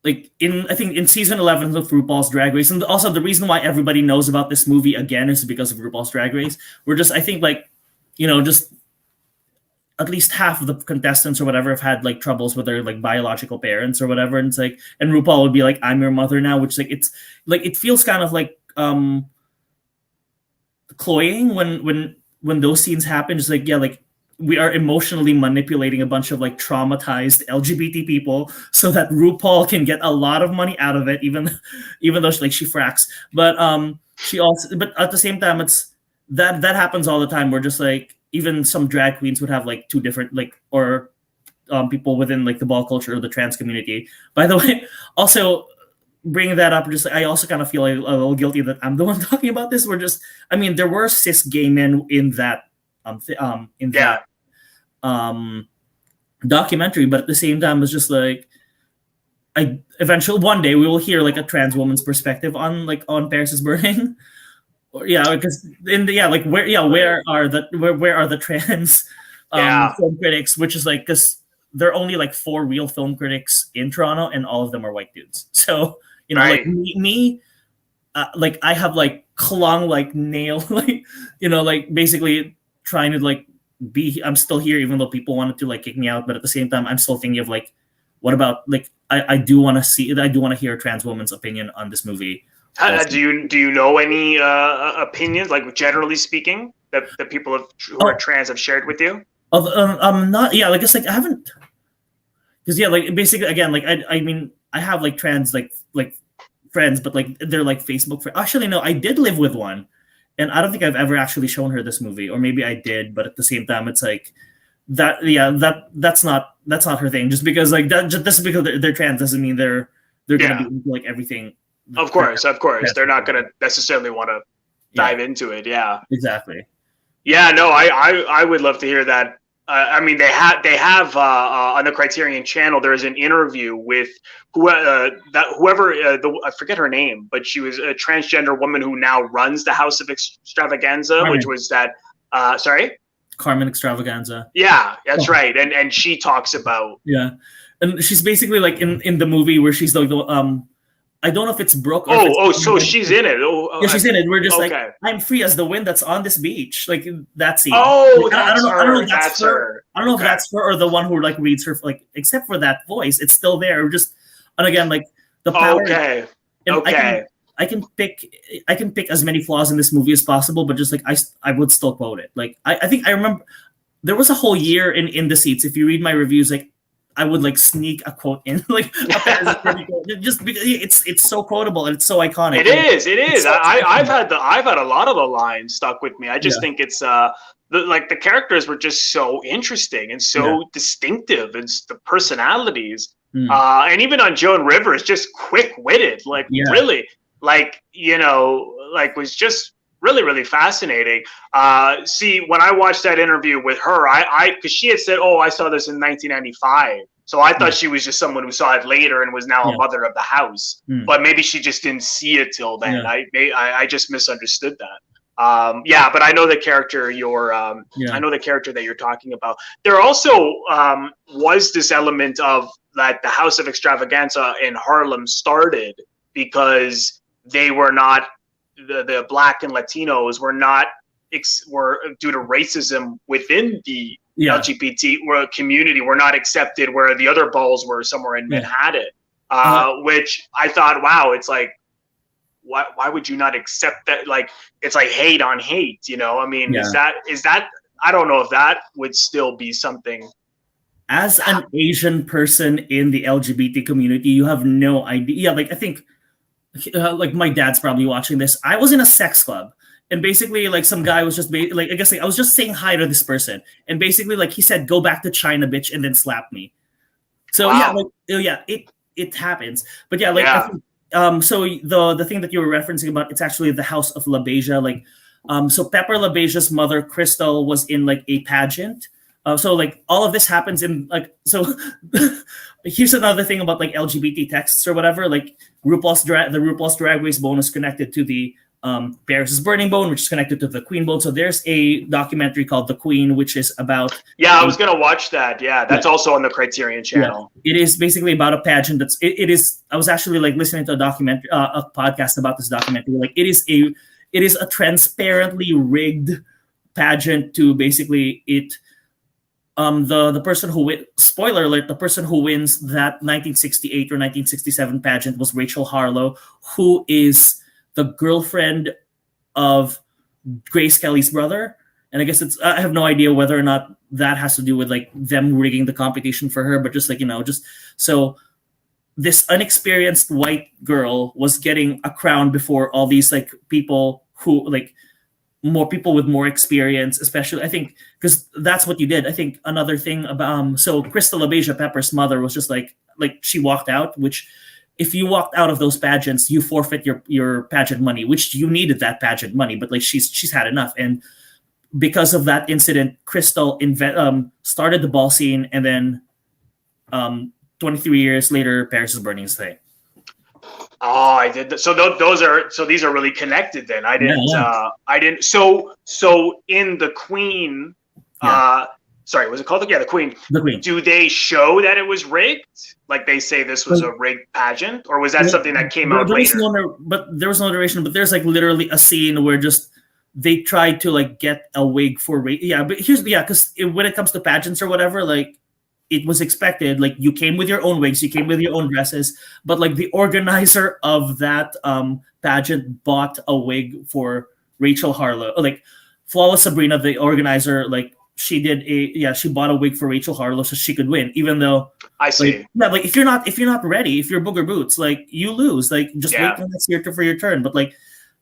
Like I think in season 11 of RuPaul's Drag Race, and also the reason why everybody knows about this movie again is because of RuPaul's Drag Race. We're just I think like just at least half of the contestants or whatever have had like troubles with their like biological parents or whatever, and it's like and RuPaul would be like I'm your mother now, which like it's like it feels kind of like cloying when those scenes happen. Just like like we are emotionally manipulating a bunch of like traumatized LGBT people so that RuPaul can get a lot of money out of it, even though she fracks. But but at the same time, it's that happens all the time. Where just like even some drag queens would have like two different like or people within like the ball culture or the trans community. By the way, also bringing that up, just I also kind of feel a little guilty that I'm the one talking about this. There were cis gay men in that documentary, but at the same time, it's just like eventually one day we will hear like a trans woman's perspective on Paris is Burning. Because where are the trans film critics? Which is like, because there are only like 4 real film critics in Toronto, and all of them are white dudes. So like me, like I have like clung like nail, like like basically trying to like I'm still here, even though people wanted to like kick me out. But at the same time, I'm still thinking of like, what about like I do want to hear a trans woman's opinion on this movie. Do you know any opinions, like generally speaking, that the people who are trans have shared with you? Not I guess like I haven't, because like basically again like I have like trans like friends, but like they're like Facebook friends. Actually, no, I did live with one, and I don't think I've ever actually shown her this movie, or maybe I did, but at the same time, it's like that's not her thing. Just because like that, just because they're trans doesn't mean they're gonna be into like everything. Of course, they're not gonna necessarily want to dive into it. Yeah, exactly. Yeah, no, I would love to hear that. They have on the Criterion channel. There is an interview with whoever I forget her name, but she was a transgender woman who now runs the House of Extravaganza, Carmen. which was that. Sorry, Carmen Extravaganza. Yeah, that's right, and she talks about and she's basically like in the movie where she's like I don't know if it's Brooke. So she's in it. She's in it. We're just like, I'm free as the wind that's on this beach. Like that scene. Oh, like, I don't know if that's her. I don't know if that's her or the one who like reads her. Like, except for that voice, it's still there. And again, like the power. Okay. I can pick as many flaws in this movie as possible, but just like I would still quote it. Like I think I remember there was a whole year in the seats. If you read my reviews, like I would like sneak a quote in, like just because it's so quotable and it's so iconic. It is. I've had a lot of the lines stuck with me. I just think it's the characters were just so interesting and so distinctive, and the personalities. And even on Joan Rivers, just quick-witted, like really, like was just really fascinating. See, when I watched that interview with her, because she had said, "Oh, I saw this in 1995," so I thought she was just someone who saw it later and was now a mother of the house. But maybe she just didn't see it till then. I just misunderstood that. But I know the character I know the character that you're talking about. There also was this element of that the House of Extravaganza in Harlem started because they were not the Black and Latinos were due to racism within the LGBT community were not accepted, where the other balls were somewhere in Manhattan, which I thought, wow, it's like, why would you not accept that? Like, it's like hate on hate, is that, I don't know if that would still be something. As an Asian person in the LGBT community, you have no idea. Like, I think, like my dad's probably watching this. I was in a sex club, and basically, like some guy was just I was just saying hi to this person, and basically, like he said, "Go back to China, bitch," and then slapped me. So it happens. But I think, so the thing that you were referencing about, it's actually the House of LaBeija. Like, so Pepper LaBeoja's mother, Crystal, was in like a pageant. So like all of this happens in like, so here's another thing about like LGBT texts or whatever, like the RuPaul's Drag Race bone is connected to the Paris is Burning bone, which is connected to the Queen bone. So there's a documentary called The Queen, which is about. Yeah, I was going to watch that. Yeah, that's also on the Criterion channel. Yeah. It is basically about a pageant it is, I was actually like listening to a documentary, a podcast about this documentary. Like it is a transparently rigged pageant to basically the person who spoiler alert, the person who wins that 1968 or 1967 pageant was Rachel Harlow, who is the girlfriend of Grace Kelly's brother. And I guess I have no idea whether or not that has to do with like them rigging the competition for her, but just like, just so this unexperienced white girl was getting a crown before all these like people who like more people with more experience, especially I think because that's what you did. I think another thing about so Crystal Abeja Pepper's mother was just like she walked out, which if you walked out of those pageants, you forfeit your pageant money, which you needed that pageant money, but like she's had enough. And because of that incident, Crystal started the ball scene, and then 23 years later, Paris is Burning is thing. Oh, I did. So these are really connected. Then I didn't. Yeah. I didn't. So in the Queen. Sorry, was it called? The Queen. The Queen. Do they show that it was rigged? Like they say this was a rigged pageant, or was that something that came out later? There was no narration. But there's like literally a scene where just they tried to like get a wig for but because when it comes to pageants or whatever, like it was expected, like you came with your own wigs, you came with your own dresses, but like the organizer of that pageant bought a wig for Rachel Harlow, like Flawless Sabrina, the organizer, like she bought a wig for Rachel Harlow so she could win, even though I see. Like, like if you're not ready, if you're Booger Boots, like you lose, like just wait till next year for your turn. But like,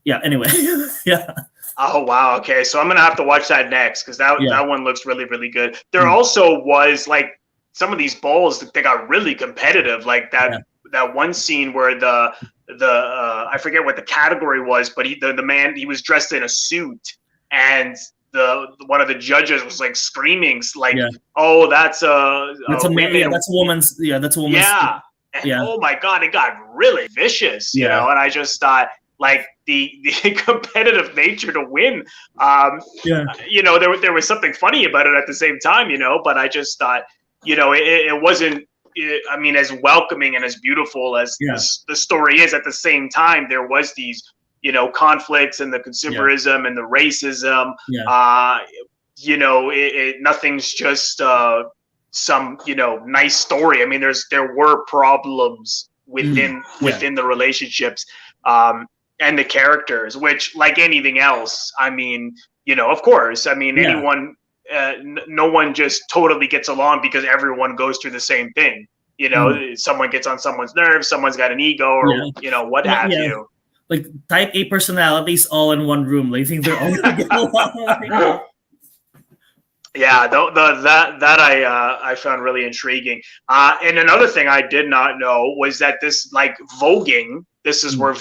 anyway, yeah. Oh wow, okay. So I'm gonna have to watch that next because that one looks really, really good. There also was like some of these balls that they got really competitive, like that one scene where the I forget what the category was, but the man, he was dressed in a suit, and one of the judges was like screaming like, "Oh, that's a woman. That's a woman's And, oh my god, it got really vicious, you know. And I just thought, like the competitive nature to win, you know, there was something funny about it at the same time, you know. But I just thought, you know, it wasn't. I mean, as welcoming and as beautiful as the story is, at the same time, there was these, you know, conflicts and the consumerism and the racism. You know, nothing's just some, you know, nice story. I mean, there were problems within the relationships and the characters, which, like anything else, I mean, you know, of course, I mean, anyone. No one just totally gets along because everyone goes through the same thing. You know, someone gets on someone's nerves, someone's got an ego, or you know, what have you. Like type A personalities all in one room. Like, I think they're all gonna get along. Yeah, that I found really intriguing. And another thing I did not know was that this, like, voguing. This is where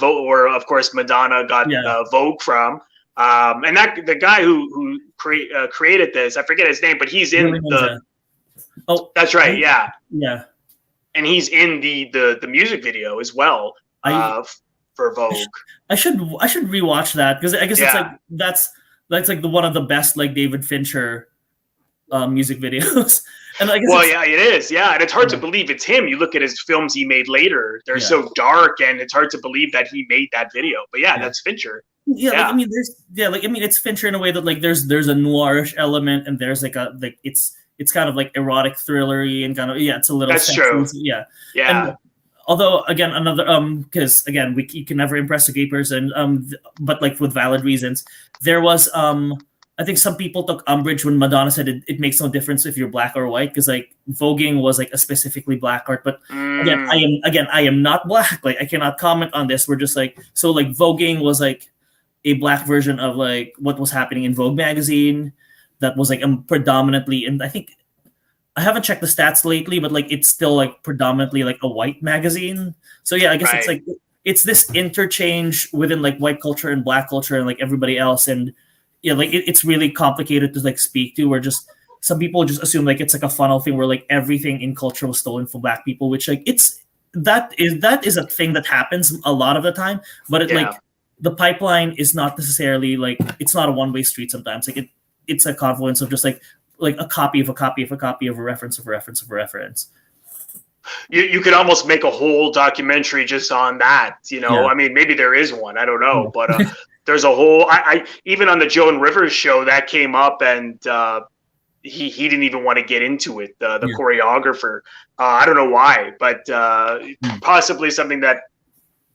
of course Madonna got Vogue from. And that the guy who created this, I forget his name, but he's in that's right, yeah. And he's in the music video as well for Vogue. I should rewatch that because I guess it's like that's like the one of the best like David Fincher music videos. And I guess it is, and it's hard to believe it's him. You look at his films he made later; they're so dark, and it's hard to believe that he made that video. But that's Fincher. Like, I mean, it's Fincher in a way that like there's a noirish element, and there's like it's kind of like erotic thrillery and kind of it's a little. That's true. And although again another because again you can never impress a gay person but like with valid reasons, there was I think some people took umbrage when Madonna said it makes no difference if you're black or white, because like voguing was like a specifically black art. But again, I am not black. Like I cannot comment on this. We're just like, so like voguing was like a black version of like what was happening in Vogue magazine. That was like predominantly, and I think I haven't checked the stats lately, but like it's still like predominantly like a white magazine. So I guess it's like it's this interchange within like white culture and black culture and like everybody else, and like it's really complicated to like speak to. Where just some people just assume like it's like a funnel thing where like everything in culture was stolen from black people, which like that is a thing that happens a lot of the time, but like the pipeline is not necessarily like it's not a one-way street sometimes. Like it's a confluence of just like a copy of a copy of a copy of a reference of a reference of a reference. You could almost make a whole documentary just on that, you know. I mean, maybe there is one, I don't know, but there's a whole. I even on the Joan Rivers show that came up, and he didn't even want to get into it. The choreographer, I don't know why, but possibly something that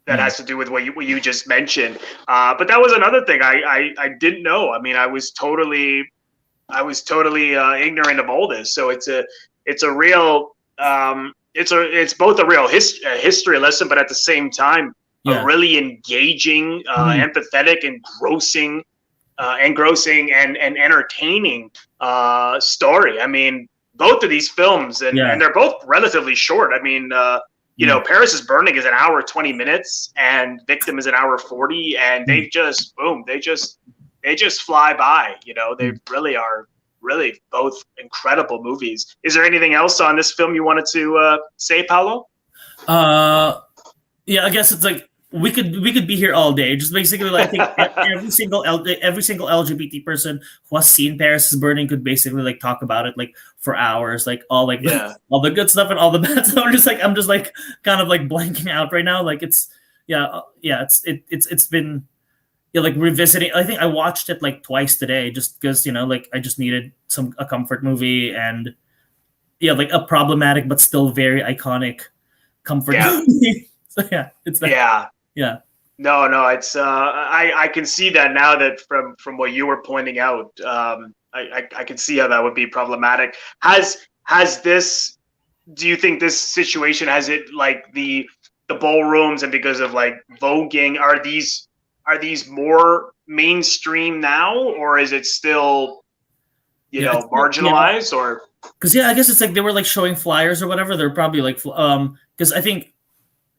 has to do with what you just mentioned. But that was another thing I didn't know. I mean, I was totally ignorant of all this. So it's a real. It's both a real history lesson, but at the same time, a really engaging, empathetic, engrossing engrossing and entertaining story. I mean, both of these films, and they're both relatively short. I mean, you know, Paris is Burning is an hour 20 minutes, and Victim is an hour 40, and they just they just fly by. You know, they really are both incredible movies. Is there anything else on this film you wanted to say, Paolo? Yeah, I guess it's like we could be here all day. Just basically, like, I think every single LGBT person who has seen Paris is Burning could basically like talk about it like for hours, like all like all the good stuff and all the bad stuff. I'm just like kind of like blanking out right now. Like it's been like revisiting. I think I watched it like twice today just because, you know, like I just needed a comfort movie, and like a problematic but still very iconic comfort movie. So it's that. No, it's I can see that now that from what you were pointing out. I can see how that would be problematic. Has this, do you think this situation, has it like the ballrooms, and because of like voguing, are these more mainstream now, or is it still marginalized? Or because I guess it's like they were like showing flyers or whatever. They're probably like because I think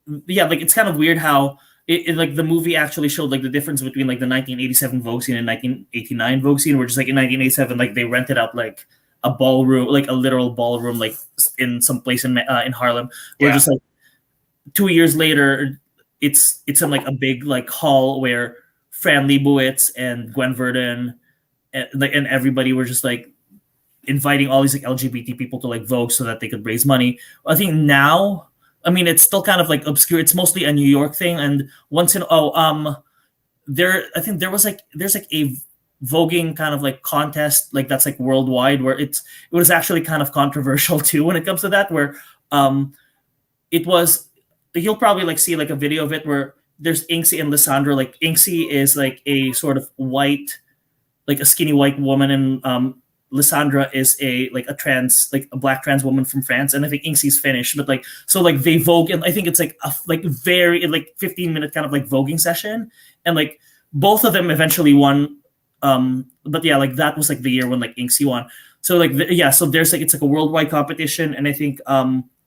like it's kind of weird how it like the movie actually showed like the difference between like the 1987 Vogue scene and 1989 Vogue scene, where just like in 1987 like they rented out like a ballroom, like a literal ballroom, like in some place in Harlem, where just like 2 years later it's in like a big like hall where Fran Lebowitz and Gwen Verdon and everybody were just like inviting all these like LGBT people to like Vogue so that they could raise money. I think now, I mean, it's still kind of like obscure. It's mostly a New York thing, and once in I think there's like a voguing kind of like contest like that's like worldwide, where it was actually kind of controversial too when it comes to that, where it was, you'll probably like see like a video of it where there's Inksy and Lissandra. Like Inksy is like a sort of white, like a skinny white woman, and Lissandra is a black trans woman from France, and I think Inksy's Finnish. But like, so like they vogue, and I think it's like a very 15-minute kind of like voguing session, and like both of them eventually won. But like that was like the year when like Inksy won. So like so there's like, it's like a worldwide competition, and I think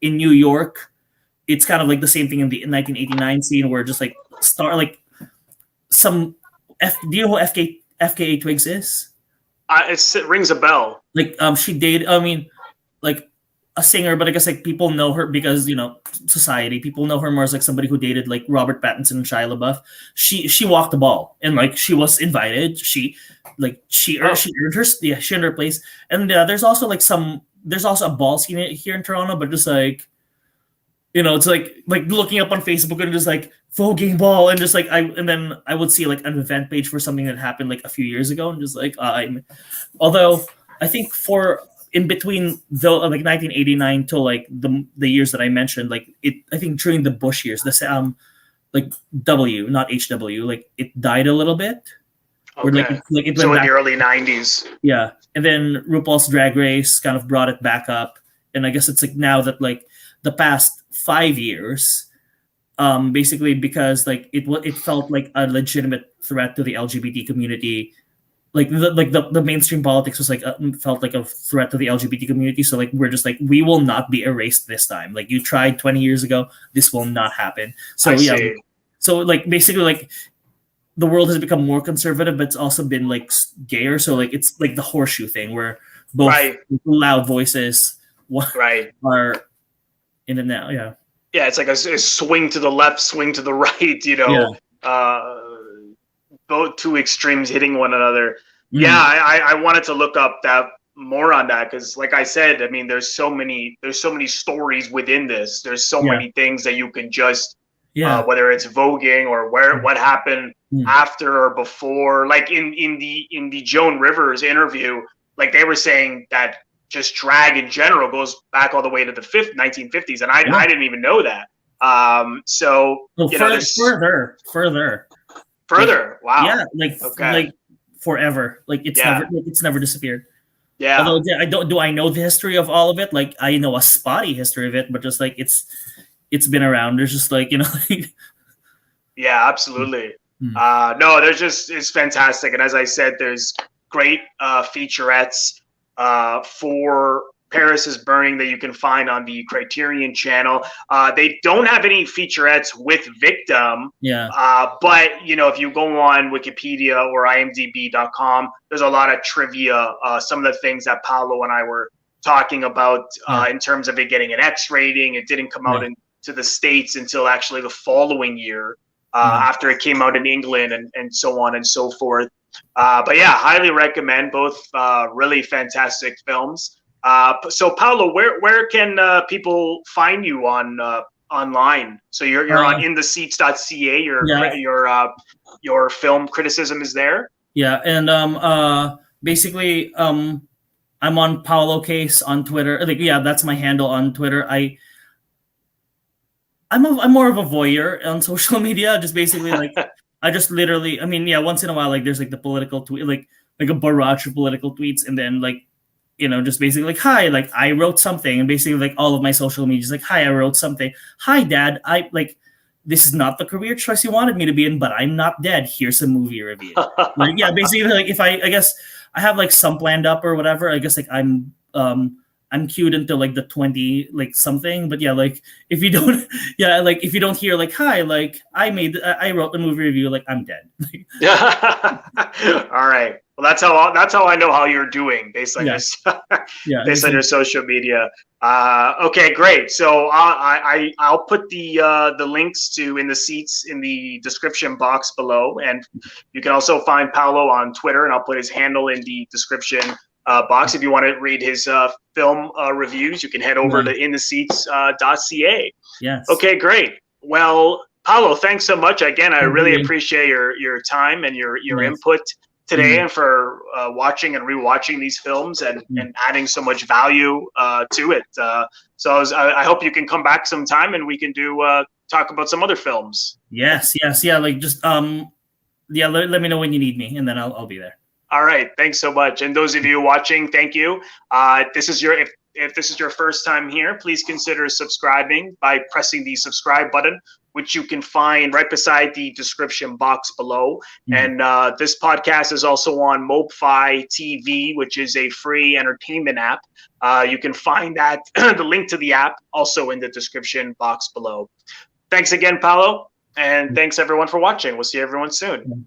in New York, it's kind of like the same thing in the 1989 scene, where just like some do you know who FKA Twigs is? It rings a bell. Like she dated, I mean, like a singer, but I guess like people know her because, you know, society, people know her more as like somebody who dated like Robert Pattinson and Shia LaBeouf. She walked the ball, and like she was invited. She earned her place. And there's also a ball scene here in Toronto, but just like, you know, it's like looking up on Facebook and just like voguing ball, and just like then I would see like an event page for something that happened like a few years ago, and just like although I think for in between though, like 1989 to like the years that I mentioned, like I think during the Bush years, like W, not HW, like it died a little bit. Okay. Or it went so in the early 90s. Yeah, and then RuPaul's Drag Race kind of brought it back up, and I guess it's like now that like the past 5 years, basically because like it felt like a legitimate threat to the LGBT community. Like the mainstream politics was like felt like a threat to the LGBT community. So like we're just like, we will not be erased this time. Like you tried 20 years ago, this will not happen. So so like basically like the world has become more conservative, but it's also been like gayer. So like it's like the horseshoe thing where both loud voices are in and out. Yeah, it's like a swing to the left, swing to the right, you know, both two extremes hitting one another. Yeah, I wanted to look up that more on that, because like I said, I mean, there's so many stories within this. There's so many things that you can just whether it's voguing or what happened after or before. Like in the Joan Rivers interview, like they were saying that just drag in general goes back all the way to the 1950s, and I didn't even know that. So you know, further. Wow. Yeah, like forever. Like it's never disappeared. Yeah. Although I know the history of all of it? Like I know a spotty history of it, but just like it's been around. There's just like, you know. Yeah, absolutely. No, there's it's fantastic. And as I said, there's great featurettes for Paris is Burning that you can find on the Criterion channel. They don't have any featurettes with Victim. But, if you go on Wikipedia or imdb.com, there's a lot of trivia. Some of the things that Paolo and I were talking about in terms of it getting an X rating. It didn't come out into the States until actually the following year. After it came out in England and so on and so forth. But yeah, highly recommend both really fantastic films. So Paolo, where can people find you on online? So you're on intheseats.ca. Your film criticism is there. Yeah, and basically I'm on Paolo Case on Twitter. That's my handle on Twitter. I'm more of a voyeur on social media. Just basically I just literally, once in a while, there's the political tweet, like a barrage of political tweets, and then just basically hi, I wrote something, and basically all of my social media is hi, I wrote something. Hi, Dad, this is not the career choice you wanted me to be in, but I'm not dead. Here's a movie review. Basically if I guess I have some planned up or whatever. I guess I'm queued until the 20 something, but if you don't if you don't hear hi, I wrote the movie review, I'm dead. All right, well that's how I know how you're doing based on your social media. Okay, great. So I'll put the links to In the Seats in the description box below, and you can also find Paolo on Twitter, and I'll put his handle in the description box. If you want to read his film reviews, you can head over to intheseats.ca. Yes. Okay, great. Well, Paolo, thanks so much. Again, I really appreciate your time and your input today, and for watching and rewatching these films and adding so much value to it. So I hope you can come back sometime and we can talk about some other films. Yes. Yeah. Let me know when you need me, and then I'll be there. All right. Thanks so much. And those of you watching, thank you. If this is your first time here, please consider subscribing by pressing the subscribe button, which you can find right beside the description box below. And this podcast is also on MoPfi TV, which is a free entertainment app. You can find that the link to the app also in the description box below. Thanks again, Paolo. And thanks everyone for watching. We'll see everyone soon.